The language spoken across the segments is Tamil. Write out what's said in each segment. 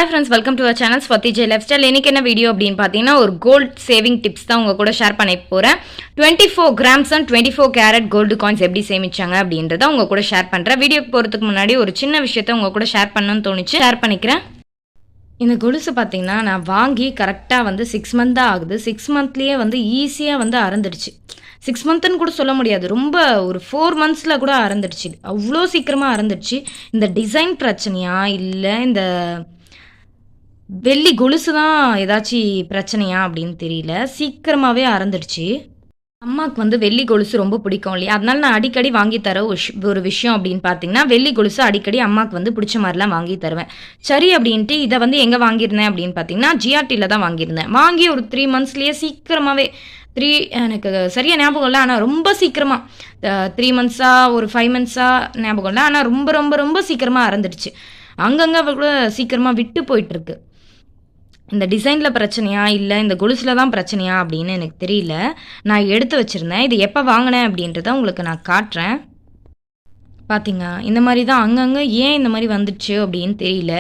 Hi friends, welcome to our channel Swati J Lifestyle. இன்னைக்கு என்ன வீடியோ அப்படின்னு பார்த்தீங்கன்னா ஒரு கோல்ட் சேவிங் டிப்ஸ் தான் உங்க கூட ஷேர் பண்ண போறேன். 24 grams and 24 carat gold coins எப்படி சேமிச்சாங்க அப்படின்றத உங்க கூட ஷேர் பண்றேன். வீடியோக்கு போறதுக்கு முன்னாடி ஒரு சின்ன விஷயத்தை உங்க கூட ஷேர் பண்ணணும்னு தோணுச்சு, ஷேர் பண்ணிக்கிறேன். இந்த கொலுசு பார்த்தீங்கன்னா நான் வாங்கி கரெக்டாக வந்து 6 month தான் ஆகுது. 6 monthலேயே வந்து ஈஸியாக வந்து அறந்துடுச்சு. 6 monthன்னு கூட சொல்ல முடியாது, ரொம்ப ஒரு 4 monthsல கூட அறந்துடுச்சு. அவ்வளோ சீக்கிரமாக அறந்துடுச்சு. இந்த டிசைன் பிரச்சனையா இல்லை இந்த வெள்ளி கொலுசு தான் ஏதாச்சும் பிரச்சனையா அப்படின்னு தெரியல, சீக்கிரமாகவே அறந்துடுச்சு. அம்மாவுக்கு வந்து வெள்ளி கொலுசு ரொம்ப பிடிக்கும் இல்லையா, அதனால நான் அடிக்கடி வாங்கி தர ஒரு விஷயம் அப்படின்னு பார்த்தீங்கன்னா வெள்ளி கொலுசு அடிக்கடி அம்மாவுக்கு வந்து பிடிச்ச மாதிரிலாம் வாங்கி தருவேன். சரி அப்படின்ட்டு இதை வந்து எங்கே வாங்கியிருந்தேன் அப்படின்னு பார்த்தீங்கன்னா ஜிஆர்டியில் தான் வாங்கியிருந்தேன். வாங்கி ஒரு 3 monthsலேயே சீக்கிரமாகவே எனக்கு சரியாக ஞாபகம் இல்லை, ஆனால் ரொம்ப சீக்கிரமாக 3 monthஸா ஒரு 5 monthஸா ஞாபகம் இல்லை, ஆனால் ரொம்ப ரொம்ப ரொம்ப சீக்கிரமாக அறந்துடுச்சு. அங்கங்கே கூட சீக்கிரமாக விட்டு போயிட்டுருக்கு. இந்த டிசைனில் பிரச்சனையா இல்லை இந்த கொலுசில் தான் பிரச்சனையா அப்படின்னு எனக்கு தெரியல. நான் எடுத்து வச்சுருந்தேன். இது எப்போ வாங்கினேன் அப்படின்றத உங்களுக்கு நான் காட்டுறேன். பார்த்தீங்க, இந்த மாதிரி தான் அங்கங்கே ஏன் இந்த மாதிரி வந்துடுச்சு அப்படின்னு தெரியல.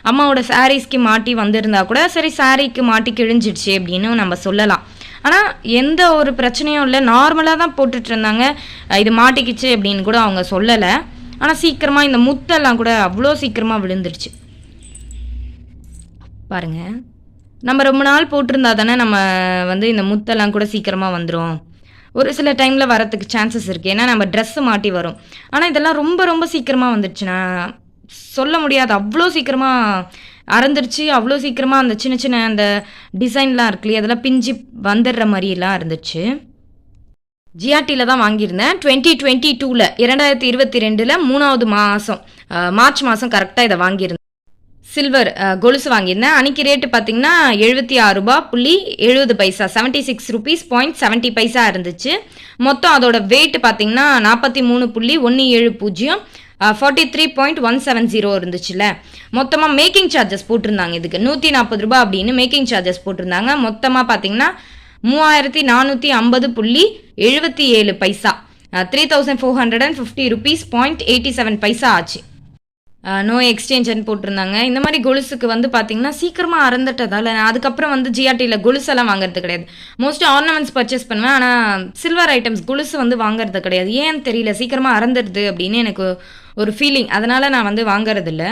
அம்மாவோட சாரீஸ்க்கு மாட்டி வந்திருந்தா கூட சரி சாரீக்கு மாட்டி கிழிஞ்சிடுச்சு அப்படின்னு நம்ம சொல்லலாம். ஆனால் எந்த ஒரு பிரச்சனையும் இல்லை, நார்மலாக தான் போட்டுட்டு இருந்தாங்க. இது மாட்டிக்கிச்சு அப்படின்னு கூட அவங்க சொல்லலை. ஆனால் சீக்கிரமாக இந்த முத்தெல்லாம் கூட அவ்வளோ சீக்கிரமாக விழுந்துருச்சு பாருங்கள். நம்ம ரொம்ப நாள் போட்டிருந்தா தானே நம்ம வந்து இந்த முத்தெல்லாம் கூட சீக்கிரமாக வந்துடும். ஒரு சில டைமில் வரத்துக்கு சான்சஸ் இருக்குது, ஏன்னா நம்ம ட்ரெஸ்ஸு மாட்டி வரும். ஆனால் இதெல்லாம் ரொம்ப ரொம்ப சீக்கிரமாக வந்துடுச்சுன்னா சொல்ல முடியாது, அவ்வளோ சீக்கிரமாக அறந்துருச்சு. அவ்வளோ சீக்கிரமாக அந்த சின்ன சின்ன அந்த டிசைன்லாம் இருக்குல்லையே அதெல்லாம் பிஞ்சு வந்துடுற மாதிரிலாம் இருந்துச்சு. ஜிஆர்டியில் தான் வாங்கியிருந்தேன். 2022 2022 3வது மாதம் மார்ச் மாதம் கரெக்டாக இதை வாங்கியிருந்தேன். சில்வர் கொலுசு வாங்கியிருந்தேன். அன்றைக்கி ரேட்டு பார்த்தீங்கன்னா 76.70 பைசா, 76 rupees 70 இருந்துச்சு. மொத்தம் அதோட வெயிட் பார்த்தீங்கன்னா 43.170 43.170 இருந்துச்சுல்ல. மொத்தமாக மேக்கிங் சார்ஜஸ் போட்டிருந்தாங்க, இதுக்கு 140 ரூபா அப்படின்னு மேக்கிங் சார்ஜஸ் போட்டிருந்தாங்க. மொத்தமாக பார்த்தீங்கன்னா 3450.77 பைசா, 3450 rupees 87 ஆச்சு. நோ எக்ஸ்சேஞ்சுன்னு போட்டிருந்தாங்க. இந்த மாதிரி கொலுசுக்கு வந்து பார்த்தீங்கன்னா சீக்கிரமாக அறந்துட்டதால் நான் அதுக்கப்புறம் வந்து ஜிஆர்டியில் கொலுசெல்லாம் வாங்குறது கிடையாது. மோஸ்ட்லி ஆர்னமெண்ட்ஸ் பர்ச்சேஸ் பண்ணுவேன், ஆனால் சில்வர் ஐட்டம்ஸ் கொலுசு வந்து வாங்குறது கிடையாது. ஏன்னு தெரியல, சீக்கிரமாக அறந்துடுது அப்படின்னு எனக்கு ஒரு ஃபீலிங், அதனால் நான் வந்து வாங்குறதில்ல.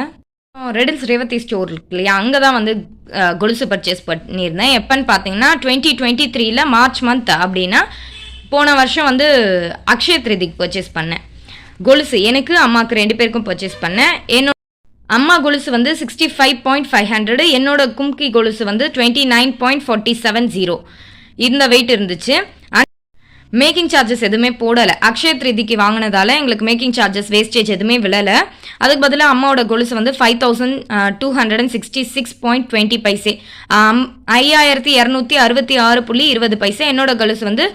ரெடில்ஸ் ரேவதி ஸ்டோர் இருக்கு இல்லையா, அங்கே தான் வந்து கொலுசு பர்ச்சேஸ் பண்ணியிருந்தேன். எப்போன்னு பார்த்தீங்கன்னா 2023 மார்ச் மந்த் அப்படின்னா போன வருஷம் வந்து அக்ஷய திருதிக்கு பர்ச்சேஸ் பண்ணேன். கொலுசு எனக்கு அம்மாவுக்கு 2 பேருக்கும் பர்ச்சேஸ் பண்ணேன். என்னோட அம்மா கொலுசு வந்து 65.500, என்னோட கும்கி கொலுசு வந்து 29.470 இந்த வெயிட் இருந்துச்சு. மேக்கிங் சார்ஜஸ் எதுவுமே போடலை. அக்ஷய திருதிக்கு வாங்கினதால எங்களுக்கு மேக்கிங் சார்ஜஸ் வேஸ்டேஜ் எதுவுமே விழலை. அதுக்கு பதிலாக அம்மாவோட கொலுசு வந்து 5266.20 பைசே, 5266.20 பைசே. என்னோட கொலுசு வந்து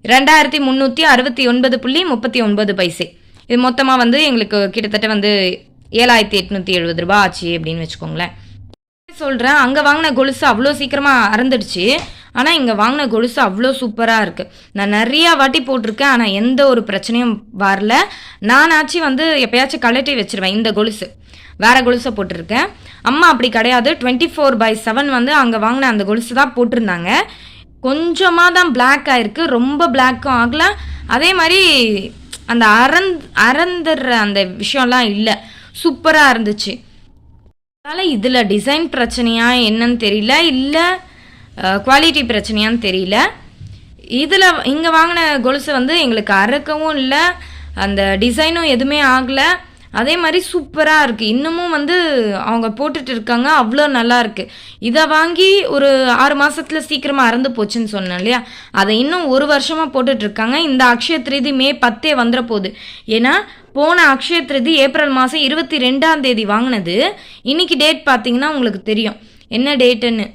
2369.39 பைசே. இது மொத்தமாக வந்து எங்களுக்கு கிட்டத்தட்ட வந்து 7870 ரூபா ஆச்சு அப்படின்னு வச்சுக்கோங்களேன். சொல்கிறேன், அங்கே வாங்கின கொலுசு அவ்வளோ சீக்கிரமாக அறந்துடுச்சு, ஆனால் இங்கே வாங்கின கொலுசு அவ்வளோ சூப்பராக இருக்குது. நான் நிறையா வாட்டி போட்டிருக்கேன், ஆனால் எந்த ஒரு பிரச்சனையும் வரல. நானாச்சும் வந்து எப்போயாச்சும் கழட்டி வச்சுருவேன். இந்த கொலுசு வேறு கொலுசை போட்டிருக்கேன். அம்மா அப்படி கிடையாது, 24/7 வந்து அங்கே வாங்கின அந்த கொலுசு தான் போட்டிருந்தாங்க. கொஞ்சமாக தான் பிளாக் ஆகிருக்கு, ரொம்ப பிளாக்கும் ஆகலை. அதே மாதிரி அந்த அறந்துடுற அந்த விஷயம்லாம் இல்லை, சூப்பராக இருந்துச்சு. அதனால் இதில் டிசைன் பிரச்சனையா என்னன்னு தெரியல, இல்லை குவாலிட்டி பிரச்சனையான்னு தெரியல. இதில் இங்கே வாங்கின கொலுசு வந்து எங்களுக்கு அறக்கவும் இல்லை, அந்த டிசைனும் எதுவுமே ஆகலை. அதே மாதிரி சூப்பராக இருக்குது, இன்னமும் வந்து அவங்க போட்டுட்டு இருக்காங்க, அவ்வளோ நல்லா இருக்குது. இதை வாங்கி ஒரு 6 மாதத்தில் சீக்கிரமாக அறந்து போச்சுன்னு சொன்னேன் இல்லையா, அதை இன்னும் 1 வருஷமாக போட்டுட்ருக்காங்க. இந்த அக்ஷய திருதி மே 10 வந்துட போகுது. ஏன்னா போன அக்ஷய திருதி ஏப்ரல் மாதம் 22 வாங்கினது. இன்னைக்கு டேட் பார்த்தீங்கன்னா உங்களுக்கு தெரியும் என்ன டேட்டுன்னு.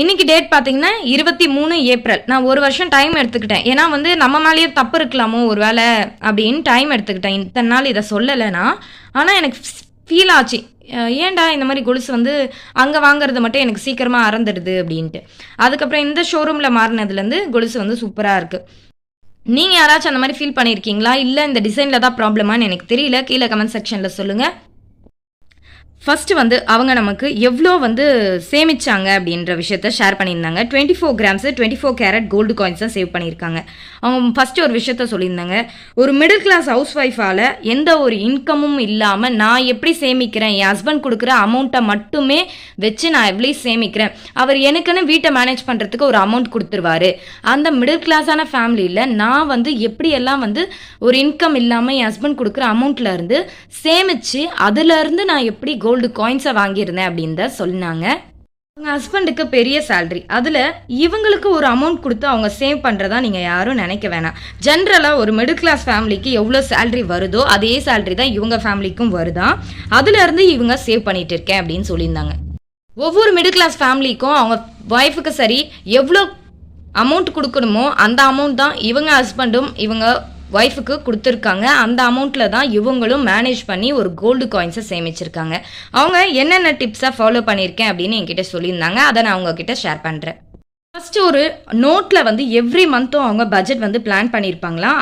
இன்னைக்கு டேட் பார்த்தீங்கன்னா 23 ஏப்ரல். நான் 1 வருஷம் டைம் எடுத்துக்கிட்டேன், ஏன்னா வந்து நம்ம மேலேயே தப்பு இருக்கலாமோ ஒரு வேலை அப்படின்னு டைம் எடுத்துக்கிட்டேன். இத்தனை நாள் இதை சொல்லலைன்னா, ஆனால் எனக்கு ஃபீல் ஆச்சு, ஏன்டா இந்த மாதிரி கொலுசு வந்து அங்கே வாங்குறது மட்டும் எனக்கு சீக்கிரமாக அறந்துடுது அப்படின்ட்டு. அதுக்கப்புறம் இந்த ஷோரூமில் மாறினதுலேருந்து கொலுசு வந்து சூப்பராக இருக்குது. நீங்கள் யாராச்சும் அந்த மாதிரி ஃபீல் பண்ணியிருக்கீங்களா, இல்லை இந்த டிசைனில் தான் ப்ராப்ளமானு எனக்கு தெரியல, கீழே கமெண்ட் செக்ஷனில் சொல்லுங்கள். ஃபர்ஸ்ட் வந்து அவங்க நமக்கு எவ்வளோ வந்து சேமிச்சாங்க அப்படின்ற விஷயத்த ஷேர் பண்ணியிருந்தாங்க. 24 கிராம்ஸ் 24 கேரட் கோல்டு காயின்ஸ் தான் சேவ் பண்ணியிருக்காங்க. அவங்க ஃபர்ஸ்ட் ஒரு விஷயத்த சொல்லியிருந்தாங்க, ஒரு மிடில் கிளாஸ் ஹவுஸ் ஒய்ஃபால் எந்த ஒரு இன்கமும் இல்லாமல் நான் எப்படி சேமிக்கிறேன், என் ஹஸ்பண்ட் கொடுக்குற அமௌண்ட்டை மட்டுமே வச்சு நான் எவ்வளோ சேமிக்கிறேன், அவர் எனக்குன்னு வீட்டை மேனேஜ் பண்ணுறதுக்கு ஒரு அமௌண்ட் கொடுத்துருவாரு. அந்த மிடில் கிளாஸான ஃபேமிலியில் நான் வந்து எப்படியெல்லாம் வந்து ஒரு இன்கம் இல்லாமல் என் ஹஸ்பண்ட் கொடுக்குற அமௌண்ட்டில் இருந்து சேமித்து அதுலேருந்து நான் எப்படி கோல்டு காயின்ஸை வாங்கியிருந்தேன் அப்படின்னு தான் சொன்னாங்க. அவங்க ஹஸ்பண்டுக்கு பெரிய சேல்ரி, அதில் இவங்களுக்கு ஒரு அமௌண்ட் கொடுத்து அவங்க சேவ் பண்ணுறதா நீங்கள் யாரும் நினைக்க வேணாம். ஜென்ரலாக ஒரு மிடில் கிளாஸ் ஃபேமிலிக்கு எவ்வளோ சேல்ரி வருதோ அதே சேல்ரி தான் இவங்க ஃபேமிலிக்கும் வருதான், அதுலேருந்து இவங்க சேவ் பண்ணிட்டு இருக்கேன் அப்படின்னு சொல்லியிருந்தாங்க. ஒவ்வொரு மிடில் கிளாஸ் ஃபேமிலிக்கும் அவங்க ஒய்ஃபுக்கு சரி எவ்வளோ அமௌண்ட் கொடுக்கணுமோ அந்த அமௌண்ட் தான் இவங்க ஹஸ்பண்டும் இவங்க ஒய்ஃபுக்கு கொடுத்துருக்காங்க. அந்த அமௌண்ட்டில் தான் இவங்களும் மேனேஜ் பண்ணி ஒரு கோல்டு காயின்ஸை சேமிச்சிருக்காங்க. அவங்க என்னென்ன டிப்ஸை ஃபாலோ பண்ணியிருக்கேன் அப்படின்னு என்கிட்ட சொல்லியிருந்தாங்க. அதை நான் உங்ககிட்ட ஷேர் பண்ணுறேன். ஃபஸ்ட்டு ஒரு நோட்டில் வந்து எவ்ரி மந்த்தும் அவங்க பட்ஜெட் வந்து பிளான் பண்ணியிருப்பாங்களாம்.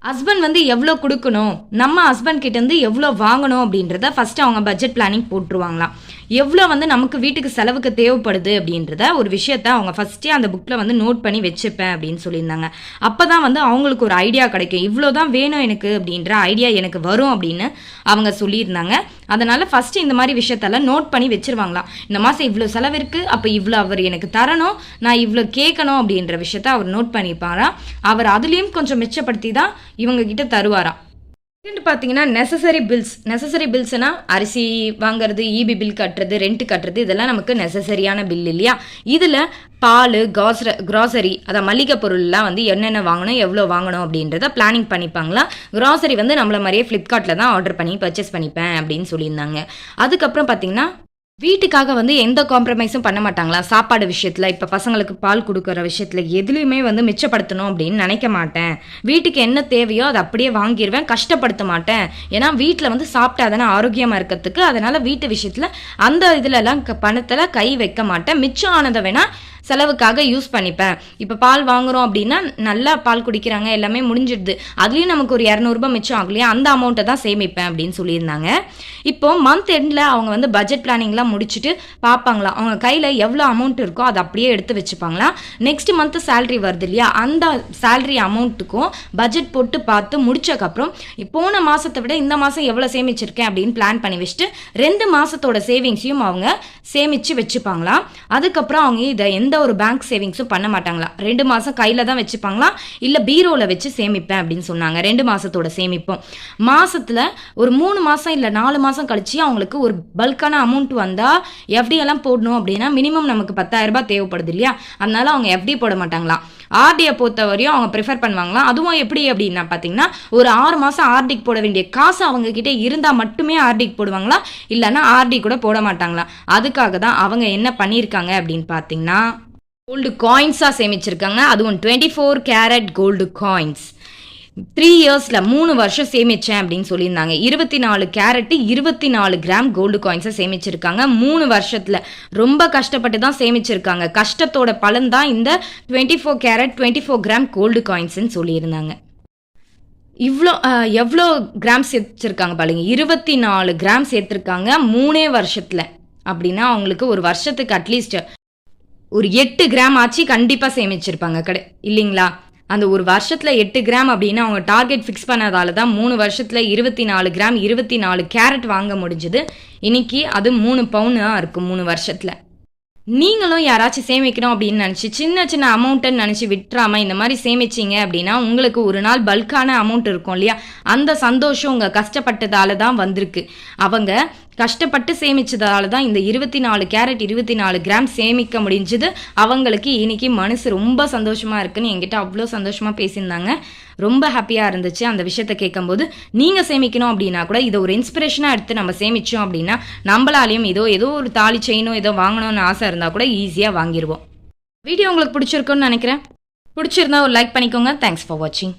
ஹஸ்பண்ட் வந்து எவ்வளோ கொடுக்கணும், நம்ம ஹஸ்பண்ட் கிட்டேருந்து எவ்வளோ வாங்கணும் அப்படின்றத ஃபஸ்ட்டு அவங்க பட்ஜெட் பிளானிங் போட்டுருவாங்களாம். எவ்வளோ வந்து நமக்கு வீட்டுக்கு செலவுக்கு தேவைப்படுது அப்படின்றத ஒரு விஷயத்த அவங்க ஃபஸ்ட்டே அந்த புக்கில் வந்து நோட் பண்ணி வச்சுப்பேன் அப்படின்னு சொல்லியிருந்தாங்க. அப்போ தான் வந்து அவங்களுக்கு ஒரு ஐடியா கிடைக்கும், இவ்வளோ தான் வேணும் எனக்கு அப்படின்ற ஐடியா எனக்கு வரும் அப்படின்னு அவங்க சொல்லியிருந்தாங்க. அதனால் ஃபஸ்ட்டு இந்த மாதிரி விஷயத்தெல்லாம் நோட் பண்ணி வச்சுருவாங்களாம். இந்த மாதம் இவ்வளோ செலவு இருக்குது, அப்போ இவ்வளோ அவர் எனக்கு தரணும், நான் இவ்வளோ கேட்கணும் அப்படின்ற விஷயத்த அவர் நோட் பண்ணிப்பாராம். அவர் அதுலேயும் கொஞ்சம் மிச்சப்படுத்தி தான் இவங்க கிட்ட தருவாராம். செகண்ட் பார்த்தீங்கன்னா நெசசரி பில்ஸ்னால் அரிசி வாங்குறது, இபி பில் கட்டுறது, ரெண்ட் கட்டுறது, இதெல்லாம் நமக்கு நெசசரியான பில் இல்லையா. இதில் பால், கிராசரி, அதான் மளிகை பொருள்லாம் வந்து என்னென்ன வாங்கணும் எவ்வளோ வாங்கணும் அப்படின்றத பிளானிங் பண்ணிப்பாங்களா. கிராசரி வந்து நம்மள மாதிரியே ஃப்ளிப்கார்ட்டில் தான் ஆர்டர் பண்ணி பர்ச்சேஸ் பண்ணிப்பேன் அப்படின்னு சொல்லியிருந்தாங்க. அதுக்கப்புறம் பார்த்தீங்கன்னா வீட்டுக்காக வந்து எந்த காம்ப்ரமைஸும் பண்ண மாட்டாங்களா. சாப்பாடு விஷயத்தில், இப்போ பசங்களுக்கு பால் கொடுக்குற விஷயத்தில் எதுலேயுமே வந்து மிச்சப்படுத்தணும் அப்படின்னு நினைக்க மாட்டேன். வீட்டுக்கு என்ன தேவையோ அதை அப்படியே வாங்கிடுவேன், கஷ்டப்படுத்த மாட்டேன். ஏன்னா வீட்டில் வந்து சாப்பிட்டா தானே ஆரோக்கியமாக இருக்கிறதுக்கு. அதனால் வீட்டு விஷயத்தில் அந்த இதிலெல்லாம் பணத்தில் கை வைக்க மாட்டேன். மிச்சம் ஆனதை வேணால் செலவுக்காக யூஸ் பண்ணிப்பேன். இப்போ பால் வாங்குகிறோம் அப்படின்னா நல்லா பால் குடிக்கிறாங்க, எல்லாமே முடிஞ்சிடுது, அதுலேயும் நமக்கு ஒரு 200 ரூபாய் மிச்சம் ஆகலையா, அந்த அமௌண்ட்டை தான் சேமிப்பேன் அப்படின்னு சொல்லியிருந்தாங்க. இப்போது மந்த் எண்டில் அவங்க வந்து பட்ஜெட் பிளானிங்லாம் முடிச்சுட்டு பார்ப்பாங்களாம், அவங்க கையில் எவ்வளோ அமௌண்ட் இருக்கோ அதை அப்படியே எடுத்து வச்சுப்பாங்களாம். நெக்ஸ்ட் மந்த்து சேல்ரி வருது இல்லையா, அந்த சேல்ரி அமௌண்ட்டுக்கும் பட்ஜெட் போட்டு பார்த்து முடிச்சக்கப்புறம் போன மாதத்தை விட இந்த மாதம் எவ்வளோ சேமிச்சிருக்கேன் அப்படின்னு பிளான் பண்ணி வச்சுட்டு 2 மாதத்தோட சேவிங்ஸையும் அவங்க சேமித்து வச்சுப்பாங்களாம். அதுக்கப்புறம் அவங்க இதை எந்த ஒரு பேங்க் சேவிங்ஸும் பண்ண மாட்டாங்களா. 2 மாதம் கையில் தான் வச்சுப்பாங்களா, இல்லை பீரோவில் வச்சு சேமிப்பேன் அப்படின்னு சொன்னாங்க. 2 மாதத்தோட சேமிப்போம். மாதத்தில் ஒரு 3 மாதம் இல்லை 4 மாதம் கழிச்சு அவங்களுக்கு ஒரு பல்கான அமௌண்ட் வந்தால் எஃப்டியெல்லாம் போடணும் அப்படின்னா மினிமம் நமக்கு 10,000 ரூபாய் தேவைப்படுது இல்லையா. அதனால அவங்க எஃப்டி போட மாட்டாங்களா. ஆர்டியை பொறுத்த வரையும் அவங்க ப்ரிஃபர் பண்ணுவாங்களாம். அதுவும் எப்படி அப்படின்னா பார்த்தீங்கன்னா ஒரு 6 மாதம் ஆர்டிக் போட வேண்டிய காசு அவங்க கிட்டே இருந்தால் மட்டுமே ஆர்டிக் போடுவாங்களா, இல்லைன்னா ஆர்டி கூட போட மாட்டாங்களா. அதுக்காக தான் அவங்க என்ன பண்ணியிருக்காங்க அப்படின்னு பார்த்தீங்கன்னா கோல்டு காயின்ஸாக சேமிச்சிருக்காங்க. அதுவும் 24 கேரட் கோல்டு காயின்ஸ் 3 இயர்ஸில் 3 வருஷம் சேமித்தேன் அப்படின்னு சொல்லியிருந்தாங்க. 24 கேரட்டு 24 கிராம் கோல்டு காயின்ஸை சேமிச்சிருக்காங்க 3 வருஷத்தில். ரொம்ப கஷ்டப்பட்டு தான் சேமிச்சிருக்காங்க. கஷ்டத்தோட பலன் தான் இந்த 24 கேரட் 24 கிராம் கோல்டு காயின்ஸ்ன்னு சொல்லியிருந்தாங்க. எவ்வளோ கிராம் சேர்த்துருக்காங்க பாருங்க, 24 கிராம் சேர்த்துருக்காங்க 3 வருஷத்தில். அப்படின்னா அவங்களுக்கு ஒரு வருஷத்துக்கு அட்லீஸ்ட் ஒரு 8 கிராம் ஆச்சு கண்டிப்பாக சேமிச்சிருப்பாங்க இல்லைங்களா. அந்த ஒரு வருஷத்தில் 8 கிராம் அப்படின்னா அவங்க டார்கெட் ஃபிக்ஸ் பண்ணதால தான் 3 வருஷத்தில் 24 கிராம் 24 கேரட் வாங்க முடிஞ்சுது. இன்னைக்கு அது 3 பவுன் தான் இருக்கும் 3 வருஷத்தில். நீங்களும் யாராச்சும் சேமிக்கணும் அப்படின்னு நினச்சி சின்ன சின்ன அமௌண்ட்டுன்னு நினச்சி விட்டுறாமல் இந்த மாதிரி சேமிச்சிங்க அப்படின்னா உங்களுக்கு ஒரு நாள் பல்கான அமௌண்ட் இருக்கும் இல்லையா, அந்த சந்தோஷம் உங்கள் கஷ்டப்பட்டதால தான் வந்திருக்கு. அவங்க கஷ்டப்பட்டு சேமிச்சதால தான் இந்த 24 கேரட் 24 கிராம் சேமிக்க முடிஞ்சது. அவங்களுக்கு இன்னைக்கு மனசு ரொம்ப சந்தோஷமாக இருக்குன்னு என்கிட்ட அவ்வளோ சந்தோஷமாக பேசியிருந்தாங்க. ரொம்ப ஹாப்பியாக இருந்துச்சு அந்த விஷயத்த கேட்கும்போது. நீங்கள் சேமிக்கணும் அப்படின்னா கூட இதை ஒரு இன்ஸ்பிரேஷனாக எடுத்து நம்ம சேமித்தோம் அப்படின்னா நம்மளாலையும் ஏதோ ஒரு தாலி செயினோ ஏதோ வாங்கணும்னு ஆசை இருந்தால் கூட ஈஸியாக வாங்கிடுவோம். வீடியோ உங்களுக்கு பிடிச்சிருக்குன்னு நினைக்கிறேன். பிடிச்சிருந்தா ஒரு லைக் பண்ணிக்கோங்க. தேங்க்ஸ் ஃபார் வாட்சிங்.